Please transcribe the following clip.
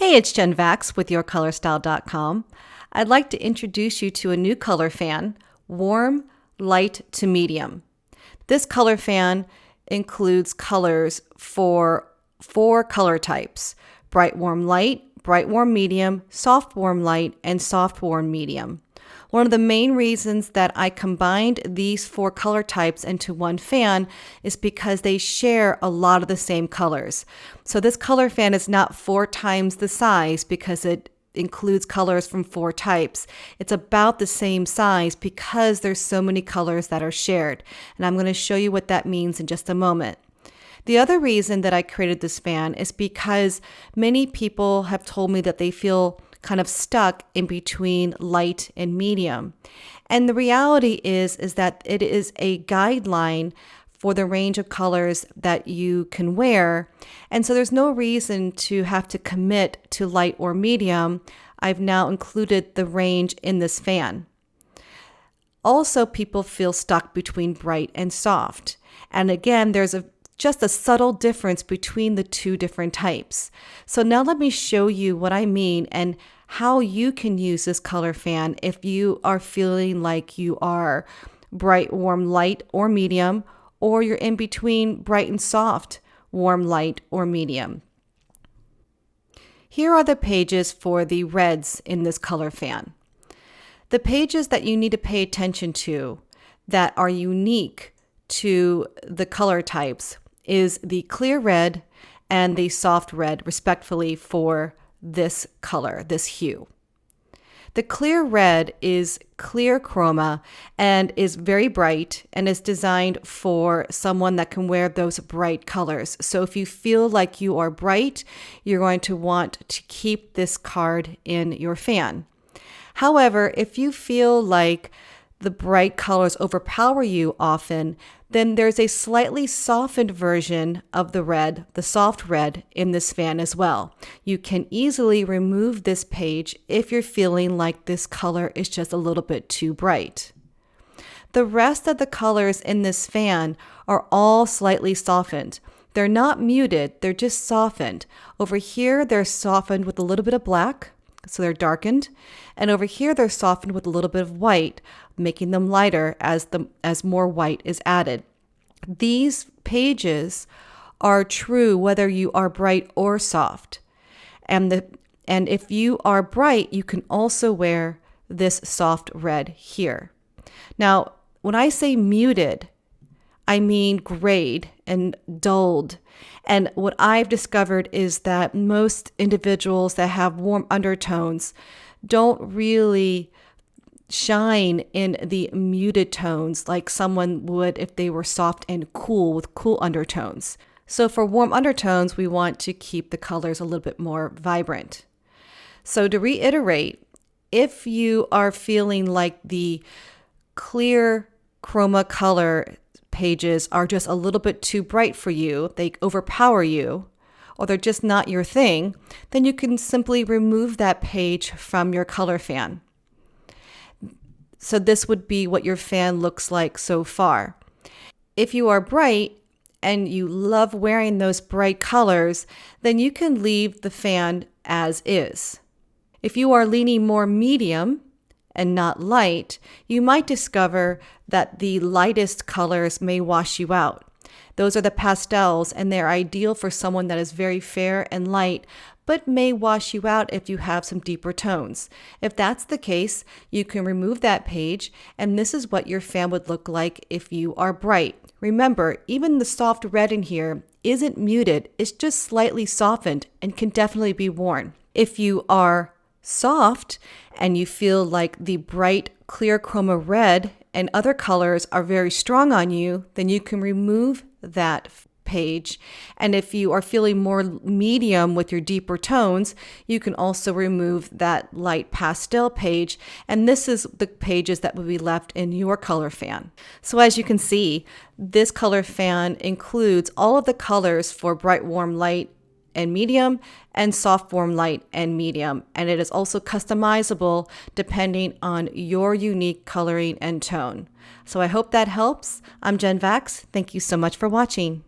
Hey, it's Jen Vax with YourColorStyle.com. I'd like to introduce you to a new color fan, Warm, Light to Medium. This color fan includes colors for 4 color types: bright warm light, bright warm medium, soft warm light, and soft warm medium. One of the main reasons that I combined these 4 color types into one fan is because they share a lot of the same colors. So this color fan is not 4 times the size because it includes colors from 4 types. It's about the same size because there's so many colors that are shared. And I'm going to show you what that means in just a moment. The other reason that I created this fan is because many people have told me that they feel kind of stuck in between light and medium. And the reality is that it is a guideline for the range of colors that you can wear. And so there's no reason to have to commit to light or medium. I've now included the range in this fan. Also, people feel stuck between bright and soft. And again, there's just a subtle difference between the 2 different types. So now let me show you what I mean and how you can use this color fan if you are feeling like you are bright, warm, light, or medium, or you're in between bright and soft, warm, light, or medium. Here are the pages for the reds in this color fan. The pages that you need to pay attention to that are unique to the color types is the clear red and the soft red, respectively, for this color, this hue. The clear red is clear chroma and is very bright and is designed for someone that can wear those bright colors. So if you feel like you are bright, you're going to want to keep this card in your fan. However, if you feel like the bright colors overpower you often, then there's a slightly softened version of the red, the soft red, in this fan as well. You can easily remove this page if you're feeling like this color is just a little bit too bright. The rest of the colors in this fan are all slightly softened. They're not muted, they're just softened. Over here, they're softened with a little bit of black, so they're darkened. And over here, they're softened with a little bit of white, making them lighter as more white is added. These pages are true whether you are bright or soft. And if you are bright, you can also wear this soft red here. Now, when I say muted, I mean grayed and dulled. And what I've discovered is that most individuals that have warm undertones don't really shine in the muted tones like someone would if they were soft and cool with cool undertones. So for warm undertones, we want to keep the colors a little bit more vibrant. So to reiterate, if you are feeling like the clear chroma color pages are just a little bit too bright for you, they overpower you, or they're just not your thing, then you can simply remove that page from your color fan. So this would be what your fan looks like so far. If you are bright and you love wearing those bright colors, then you can leave the fan as is. If you are leaning more medium and not light, you might discover that the lightest colors may wash you out. Those are the pastels, and they're ideal for someone that is very fair and light, but may wash you out if you have some deeper tones. If that's the case, you can remove that page, and this is what your fan would look like if you are bright. Remember, even the soft red in here isn't muted, it's just slightly softened and can definitely be worn. If you are soft and you feel like the bright clear chroma red and other colors are very strong on you, then you can remove that page. And if you are feeling more medium with your deeper tones, you can also remove that light pastel page. And this is the pages that will be left in your color fan. So as you can see, this color fan includes all of the colors for bright, warm, light, and medium, and soft, warm, light, and medium. And it is also customizable depending on your unique coloring and tone. So I hope that helps. I'm Jen Vax. Thank you so much for watching.